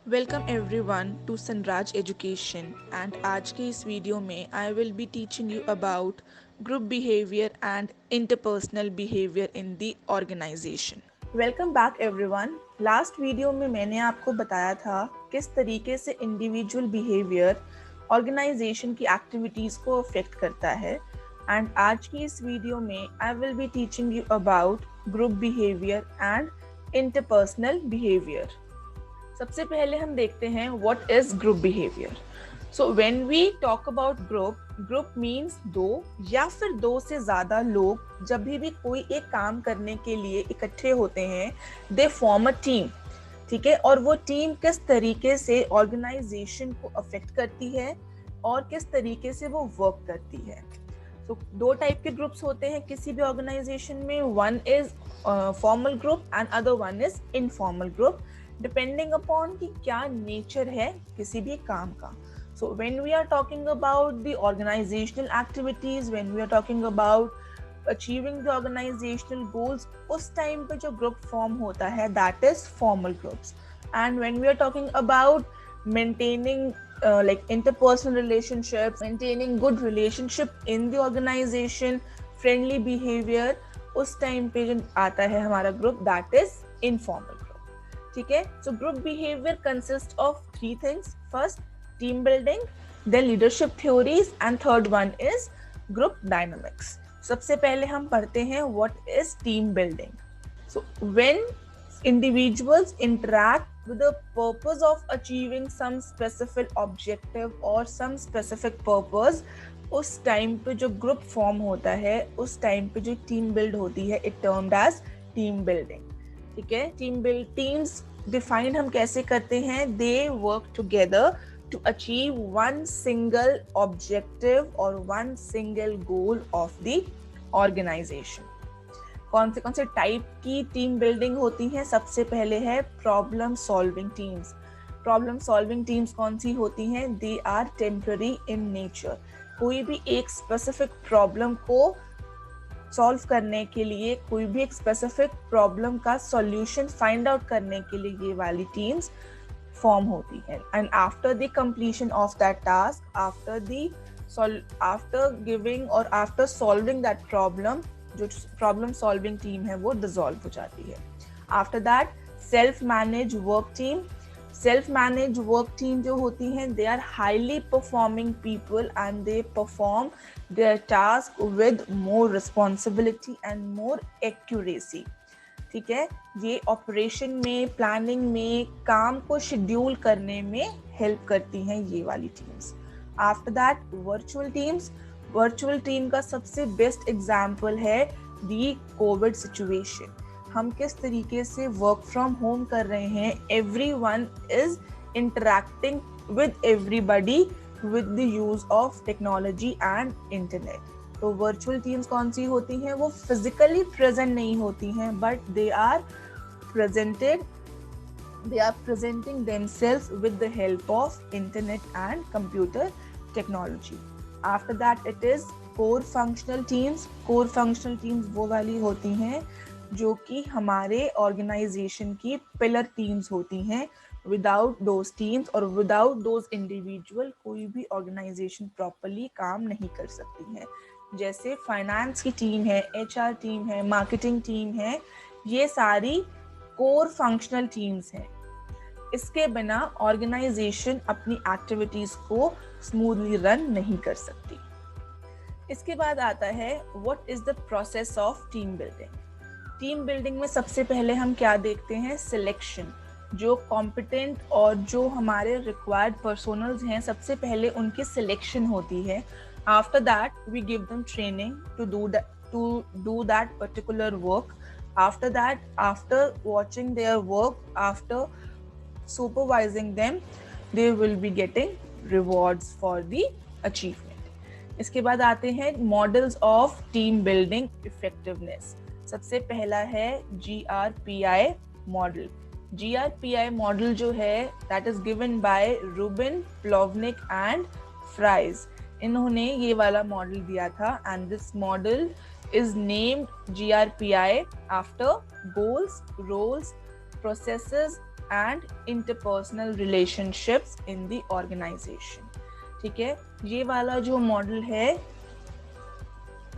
Welcome everyone to Sanraj education and आज के इस वीडियो में I will be teaching you about group behaviour and interpersonal behaviour in the organisation. Welcome back everyone. Last video में मैंने आपको बताया था किस तरीके से इंडिविजुअल बिहेवियर ऑर्गेनाइजेशन की एक्टिविटीज़ को अफेक्ट करता है एंड आज की इस वीडियो में I will be teaching you about group behaviour and interpersonal behaviour. सबसे पहले हम देखते हैं what is group behaviour. So when we talk about group means दो या फिर दो से ज्यादा लोग जब भी कोई एक काम करने के लिए इकट्ठे होते हैं, दे फॉर्म अ टीम। ठीक है, और वो टीम किस तरीके से ऑर्गेनाइजेशन को अफेक्ट करती है और किस तरीके से वो वर्क करती है। तो दो टाइप के ग्रुप्स होते हैं किसी भी ऑर्गेनाइजेशन में, one is formal group and other one is informal group, depending upon कि क्या नेचर है किसी भी काम का। So when we are talking about the organizational activities, when we are talking about achieving the organizational goals, उस time पे जो ग्रुप फॉर्म होता है that is formal groups. And when we are talking about maintaining like interpersonal relationships, maintaining good relationship in the organization, friendly behavior, उस time पे जो आता है हमारा group that is informal group. ठीक है, so group behaviour consist of three things. First, team building, then leadership theories and third one is group dynamics. सबसे पहले हम पढ़ते हैं what is team building. So when individuals interact with the purpose of achieving some specific objective or some specific purpose, उस time पे जो group form होता है, उस टाइम पे जो टीम बिल्ड होती है, it termed as team building. ठीक है, टीम्स डिफाइन हम कैसे करते हैं, they work together to achieve one single objective और one single goal of the organisation. कौन से टाइप की टीम बिल्डिंग होती है? सबसे पहले है problem solving teams. Problem solving teams कौन सी होती हैं? They are temporary in nature. कोई भी एक स्पेसिफिक प्रॉब्लम को सॉल्व करने के लिए, कोई भी एक स्पेसिफिक प्रॉब्लम का सॉल्यूशन फाइंड आउट करने के लिए ये वाली टीम्स फॉर्म होती है। And after the completion of that task, after giving और आफ्टर सॉल्विंग दैट प्रॉब्लम, जो प्रॉब्लम सॉल्विंग टीम है वो डिसॉल्व हो जाती है। After that self manage work team. Self manage work team जो होती हैं, they are highly performing people and they perform their task with more responsibility and more accuracy. ठीक है, ये ऑपरेशन में, प्लानिंग में, काम को शेड्यूल करने में हेल्प करती हैं ये वाली teams. After that virtual teams. Virtual team का सबसे बेस्ट एग्जाम्पल है दी कोविड सिचुएशन। हम किस तरीके से वर्क फ्रॉम होम कर रहे हैं, everyone is interacting with everybody with the use of technology and internet. तो वर्चुअल टीम्स कौन सी होती हैं? वो फिजिकली प्रेजेंट नहीं होती हैं, but they are presenting themselves with the help of internet and computer technology. After that it is core functional teams. core functional teams वो वाली होती हैं जो कि हमारे ऑर्गेनाइजेशन की पिलर टीम्स होती हैं। विदाउट दोज टीम्स और विदाउट दोज इंडिविजुअल कोई भी ऑर्गेनाइजेशन प्रॉपरली काम नहीं कर सकती है। जैसे फाइनेंस की टीम है, एचआर टीम है, मार्केटिंग टीम है, ये सारी कोर फंक्शनल टीम्स हैं। इसके बिना ऑर्गेनाइजेशन अपनी एक्टिविटीज को स्मूथली रन नहीं कर सकती। इसके बाद आता है what is the process of team building. Team building में सबसे पहले हम क्या देखते हैं? सिलेक्शन। जो कॉम्पिटेंट और जो हमारे रिक्वायर्ड पर्सोनल्स हैं, सबसे पहले उनकी सिलेक्शन होती है। After that we give them training to do that particular work. After that, after watching their work, after supervising them, they will be getting rewards for the achievement. इसके बाद आते हैं models of team building effectiveness. सबसे पहला है GRPI model. GRPI model जो है that is given by Rubin, Plovnick and Fries. इन्होंने ये वाला मॉडल दिया था and this model is named GRPI after goals, roles, processes and interpersonal relationships in the organization. ठीक है, ये वाला जो मॉडल है,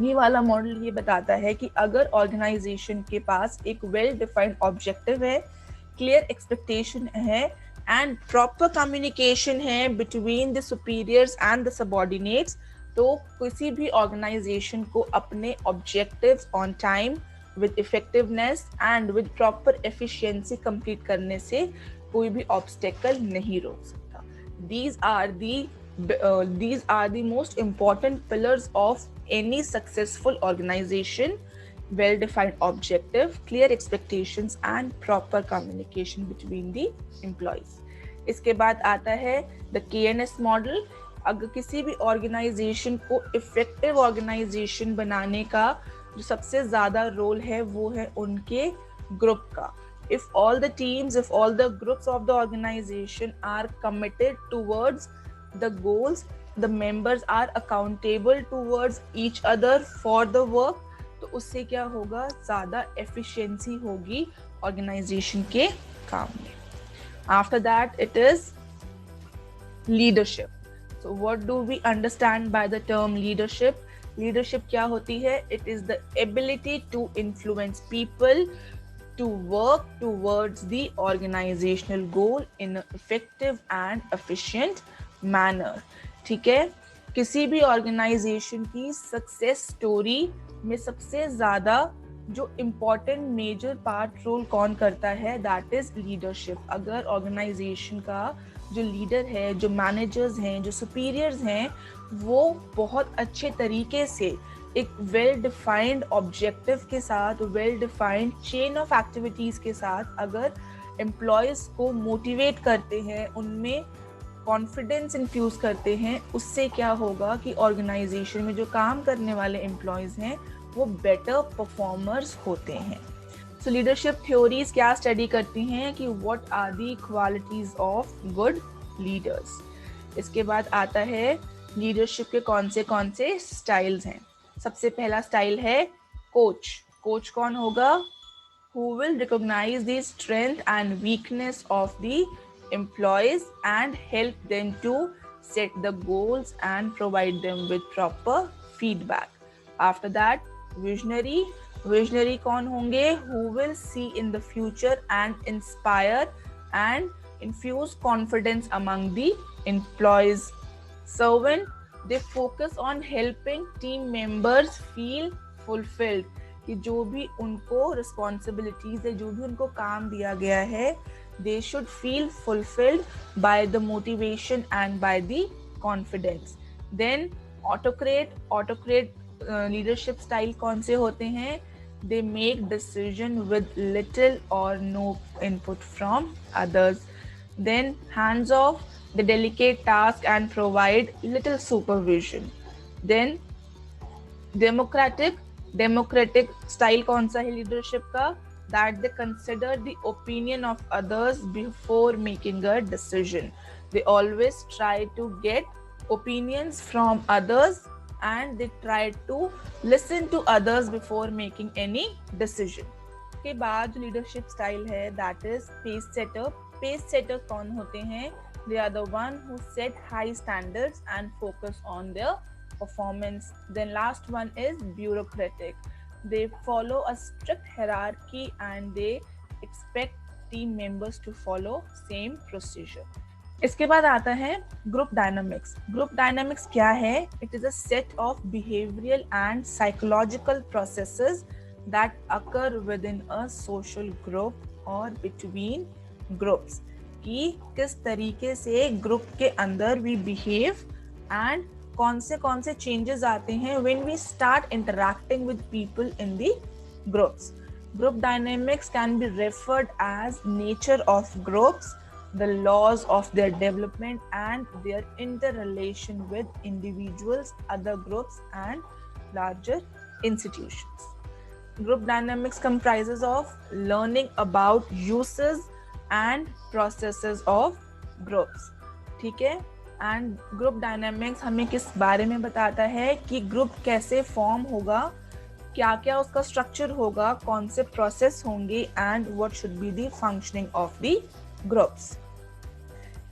ये वाला मॉडल ये बताता है कि अगर ऑर्गेनाइजेशन के पास एक वेल डिफाइंड ऑब्जेक्टिव है, क्लियर एक्सपेक्टेशन है एंड प्रॉपर कम्युनिकेशन है between the superiors and the subordinates, तो किसी भी ऑर्गेनाइजेशन को अपने objectives on time with effectiveness and with proper efficiency complete करने से कोई भी ऑब्स्टेकल नहीं रोक सकता. These are the most important pillars of any successful organization: well-defined objective, clear expectations and proper communication between the employees. इसके बाद आता है the KNS model. अगर किसी भी ऑर्गेनाइजेशन को इफेक्टिव ऑर्गेनाइजेशन बनाने का जो सबसे ज्यादा रोल है वो है उनके ग्रुप का. If all the teams, if all the groups of the organization are committed towards the goals, the members are accountable towards each other for the work, तो उससे क्या होगा, ज़्यादा efficiency होगी organization के काम में. After that it is leadership. So what do we understand by the term leadership? Leadership क्या होती है? It is the ability to influence people to work towards the organizational goal in an effective and efficient manner. ठीक है, किसी भी organisation की success story में सबसे ज्यादा जो इम्पोर्टेंट मेजर पार्ट रोल कौन करता है, दैट इज लीडरशिप. अगर ऑर्गेनाइजेशन का जो लीडर है, जो मैनेजर्स हैं, जो सुपीरियर्स हैं, वो बहुत अच्छे तरीके से एक वेल डिफाइंड ऑब्जेक्टिव के साथ, well defined chain of activities के साथ अगर एम्प्लॉयज को मोटिवेट करते हैं, उनमें कॉन्फिडेंस इन्फ्यूज करते हैं, उससे क्या होगा कि ऑर्गेनाइजेशन में जो काम करने वाले एम्प्लॉयज हैं वो बेटर परफॉर्मर्स होते हैं. सो लीडरशिप थ्योरीज क्या स्टडी करती हैं कि what are the qualities of good leaders. इसके बाद आता है लीडरशिप के कौन से स्टाइल्स हैं. सबसे पहला स्टाइल है कोच. कोच कौन होगा? Who will recognise the strength and weakness of the employees and help them to set the goals and provide them with proper feedback. After that, visionary. Visionary कौन होंगे? Who will see in the future and inspire and infuse confidence among the employees. Servant. They focus on helping team members feel fulfilled. कि जो भी उनको responsibilities है, जो भी उनको काम दिया गया है, they should feel fulfilled by the motivation and by the confidence. Then autocrat leadership style कौन से होते हैं? They make decision with little or no input from others. Then hands off, they delegate task and provide little supervision. Then democratic style कौन सा है leadership का? That they consider the opinion of others before making a decision. They always try to get opinions from others and they try to listen to others before making any decision. के बाद जो leadership style है, that is pace setter. Pace setter कौन होते हैं? They are the one who set high standards and focus on their performance. Then last one is bureaucratic. They follow a strict hierarchy and they expect team members to follow same procedure. इसके बाद आता है group dynamics. Group dynamics क्या है? It is a set of behavioral and psychological processes that occur within a social group or between groups. कि किस तरीके से ग्रुप के अंदर we behave and कौन से changes आते हैं when we start interacting with people in the groups. Group dynamics can be referred as nature of groups, the laws of their development and their interrelation with individuals, other groups and larger institutions. Group dynamics comprises of learning about uses and processes of groups. ठीक है, and group dynamics हमें किस बारे में बताता है कि group कैसे फॉर्म होगा, क्या क्या उसका स्ट्रक्चर होगा, कौन से प्रोसेस होंगे and what should be the functioning of the groups.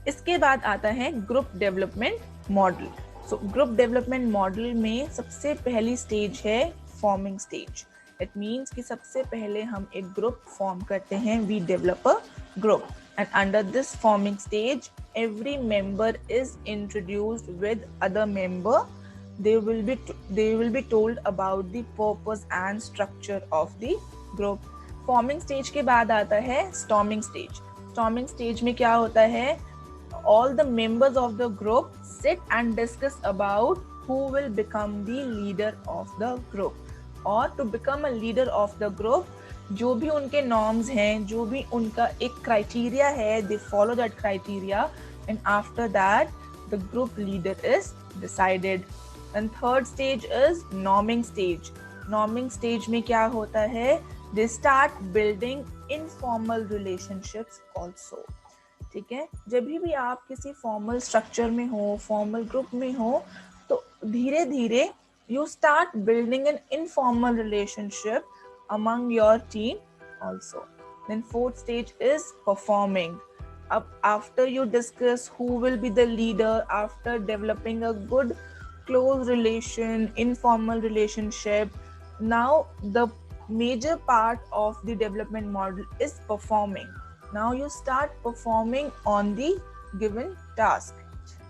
इसके बाद आता है group development model. So group development model में सबसे पहली स्टेज है फॉर्मिंग स्टेज। इट मीन्स कि सबसे पहले हम एक ग्रुप फॉर्म करते हैं, we develop a group, and under this forming stage every member is introduced with other member. They will be told about the purpose and structure of the group. Forming stage के बाद आता है storming stage. Storming stage में क्या होता है, all the members of the group sit and discuss about who will become the leader of the group. और to become a leader of the group, जो भी उनके नॉर्म्स हैं, जो भी उनका एक क्राइटेरिया है, they follow that criteria, and after that the group leader is decided. And third stage is norming stage. Norming stage में क्या होता है, they start building informal relationships also. ठीक है, जब भी आप किसी फॉर्मल स्ट्रक्चर में हो, फॉर्मल ग्रुप में हो, तो धीरे धीरे you start building an informal relationship among your team also. Then fourth stage is performing. After you discuss who will be the leader, after developing a good close relation, informal relationship, now the major part of the development model is performing. Now you start performing on the given task.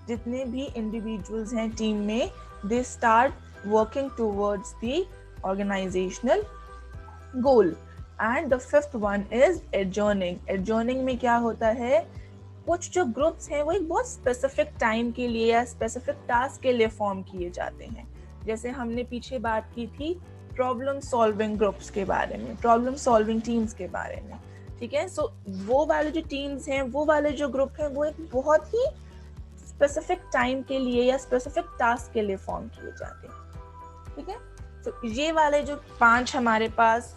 जितने भी individuals हैं team में, they start working towards the organizational goal. And the fifth one is adjourning. Adjourning में क्या होता है, कुछ जो ग्रुप्स हैं वो एक बहुत स्पेसिफिक टाइम के लिए या स्पेसिफिक टास्क के लिए फॉर्म किए जाते हैं। जैसे हमने पीछे बात की थी प्रॉब्लम सॉल्विंग ग्रुप्स के बारे में, प्रॉब्लम सॉल्विंग टीम्स के बारे में। ठीक है, सो वो वाले जो टीम्स हैं, वो वाले जो ग्रुप हैं, वो एक बहुत ही स्पेसिफिक टाइम के लिए या स्पेसिफिक टास्क के लिए फॉर्म किए जाते हैं। ठीक है, तो ये वाले जो 5 हमारे पास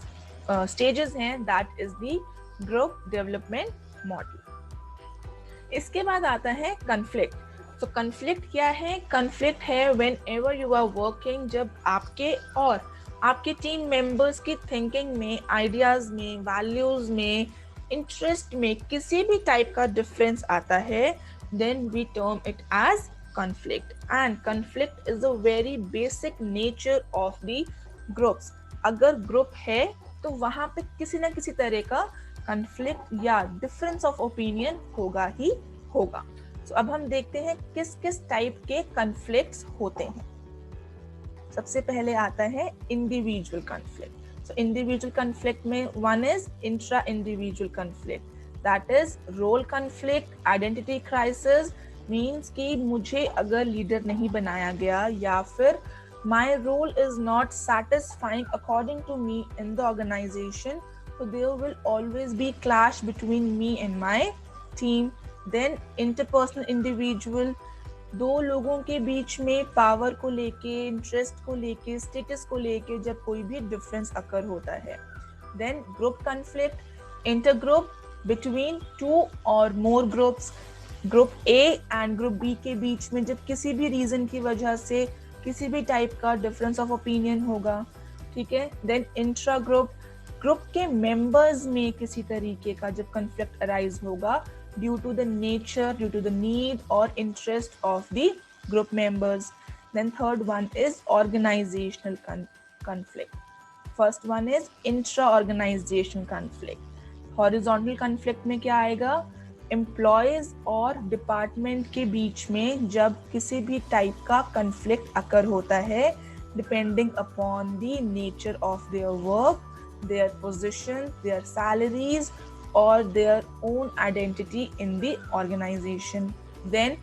स्टेजेस हैं, that is the group development model. इसके बाद आता है कन्फ्लिक्ट। तो कन्फ्लिक्ट क्या है, कन्फ्लिक्ट है whenever you are working, जब आपके और आपके टीम मेंबर्स की थिंकिंग में, आइडियाज में, वैल्यूज में, इंटरेस्ट में किसी भी टाइप का डिफरेंस आता है, then we term it as conflict. And conflict is a very basic nature of the groups. अगर ग्रुप है तो वहां पे किसी ना किसी तरह का conflict या difference of opinion होगा ही होगा। तो अब हम देखते हैं किस किस टाइप के conflicts होते हैं। सबसे पहले आता है individual conflict. So individual conflict में one is intra individual conflict. That is role conflict, identity crisis, means कि मुझे अगर लीडर नहीं बनाया गया या फिर my role is not satisfying according to me in the organization, so there will always be clash between me and my team. Then interpersonal individual, दो लोगों के बीच में पावर को लेके, इंटरेस्ट को लेके, स्टेटस को लेके जब कोई भी डिफरेंस अकर होता है। Then group conflict, intergroup between 2 or more groups, group A and group B के बीच में जब किसी भी रीजन की वजह से किसी भी टाइप का डिफरेंस ऑफ ओपिनियन होगा। ठीक है, देन इंट्रा ग्रुप, ग्रुप के मेंबर्स में किसी तरीके का जब कॉन्फ्लिक्ट अराइज होगा due to the nature, due to the need और interest of the group members. Then third one is organisational conflict. First one is intra organisation conflict. Horizontal conflict में क्या आएगा, एम्प्लॉयज और डिपार्टमेंट के बीच में जब किसी भी टाइप का कॉन्फ्लिक्ट अकर होता है, depending upon the nature of their work, their position, their salaries और their own identity in the organization. Then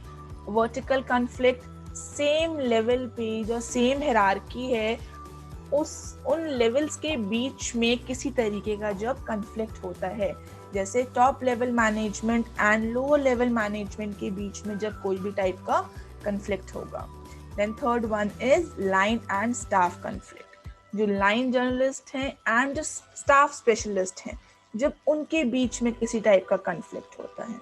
vertical conflict, same level पे जो सेम हायरार्की है उन लेवल्स के बीच में किसी तरीके का जब कॉन्फ्लिक्ट होता है, जैसे top level management and lower level management के बीच में जब कोई भी टाइप का कॉन्फ्लिक्ट होगा। Then third one is line and staff conflict. जो लाइन जर्नलिस्ट हैं एंड जो स्टाफ स्पेशलिस्ट हैं, जब उनके बीच में किसी टाइप का कॉन्फ्लिक्ट होता है।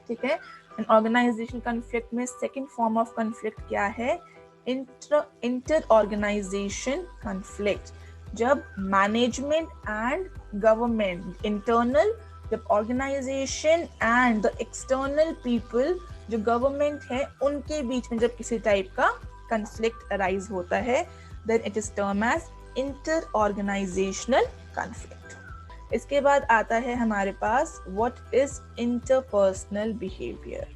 ठीक है, एंड ऑर्गेनाइजेशन कॉन्फ्लिक्ट में सेकेंड फॉर्म ऑफ कॉन्फ्लिक्ट क्या है, इंटर ऑर्गेनाइजेशन कॉन्फ्लिक्ट। जब मैनेजमेंट एंड गवर्नमेंट, इंटरनल जब organisation and the external people, जो गवर्नमेंट है, उनके बीच में जब किसी टाइप का कंफ्लिक्ट अराइज होता है, then it is term as inter organisational conflict. इसके बाद आता है हमारे पास व्हाट इज इंटरपर्सनल बिहेवियर।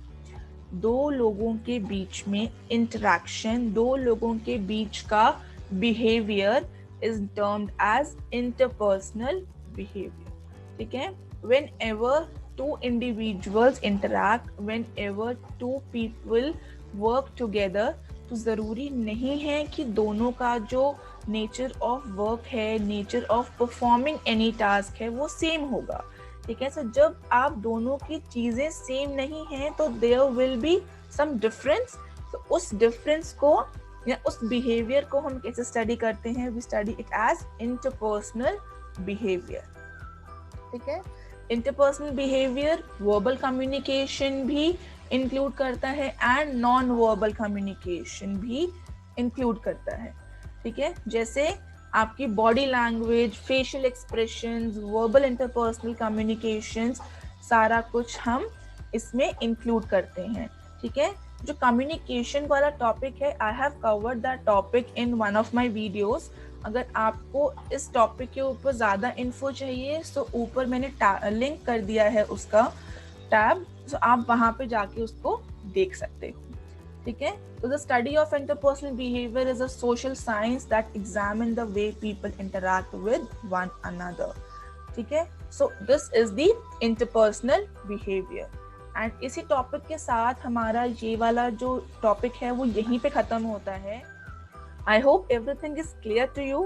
दो लोगों के बीच में इंटरेक्शन, दो लोगों के बीच का behaviour is termed as interpersonal behaviour. ठीक है, whenever two individuals interact, whenever two people work together, तो ज़रूरी नहीं है कि दोनों का जो नेचर ऑफ वर्क है, nature of performing any task है, वो सेम होगा। ठीक है, सो जब आप दोनों की चीज़ें सेम नहीं हैं तो there will be some difference. तो उस डिफरेंस को या उस बिहेवियर को हम कैसे स्टडी करते हैं? We study it as interpersonal behaviour. ठीक है, इंटरपर्सनल बिहेवियर वर्बल कम्युनिकेशन भी इंक्लूड करता है एंड नॉन वर्बल कम्युनिकेशन भी इंक्लूड करता है। ठीक है, जैसे आपकी body language, facial expressions, verbal interpersonal communications, सारा कुछ हम इसमें इंक्लूड करते हैं। ठीक है, जो कम्युनिकेशन वाला टॉपिक है, I have covered that topic in one of my videos. अगर आपको इस टॉपिक के ऊपर ज़्यादा इन्फो चाहिए तो ऊपर मैंने लिंक कर दिया है उसका टैब, तो आप वहाँ पे जाके उसको देख सकते हो। ठीक है, तो the study of interpersonal behaviour is a social science that examine the way people interact with one another. ठीक है, so this is the interpersonal behaviour. And इसी टॉपिक के साथ हमारा ये वाला जो टॉपिक है वो यहीं पे ख़त्म होता है। I hope everything is clear to you.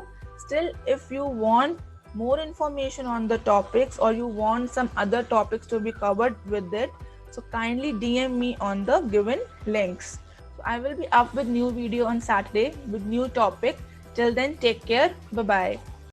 Still, if you want more information on the topics or you want some other topics to be covered with it, so kindly DM me on the given links. So I will be up with new video on Saturday with new topic. Till then, take care. Bye-bye.